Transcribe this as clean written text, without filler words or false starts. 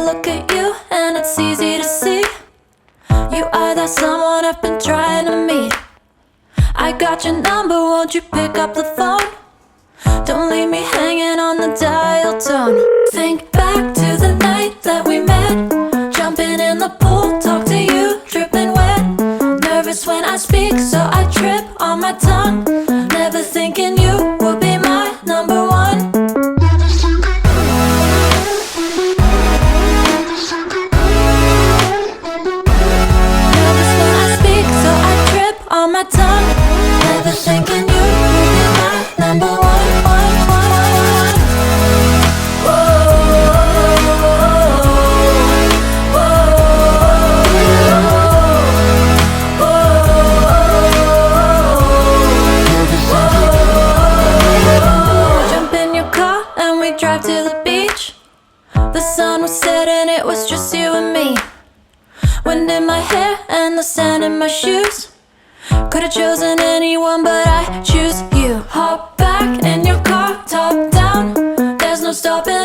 look at you and it's easy to see you are that someone I've been trying to meet. I got your number, won't you pick up the phone? Don't leave me hanging on the dial tone. Think back to the night that we met, jumping in the pool, talk to you, dripping wet. Nervous when I speak, so I trip on my tongue. Never thinking you would be my number one. Nervous when I speak, so I trip on my tongue. Never thinking you would be my number one. Drive to the beach. The sun was setting, it was just you and me. Wind in my hair and the sand in my shoes. Could've chosen anyone, but I choose you. Hop back in your car, top down. There's no stopping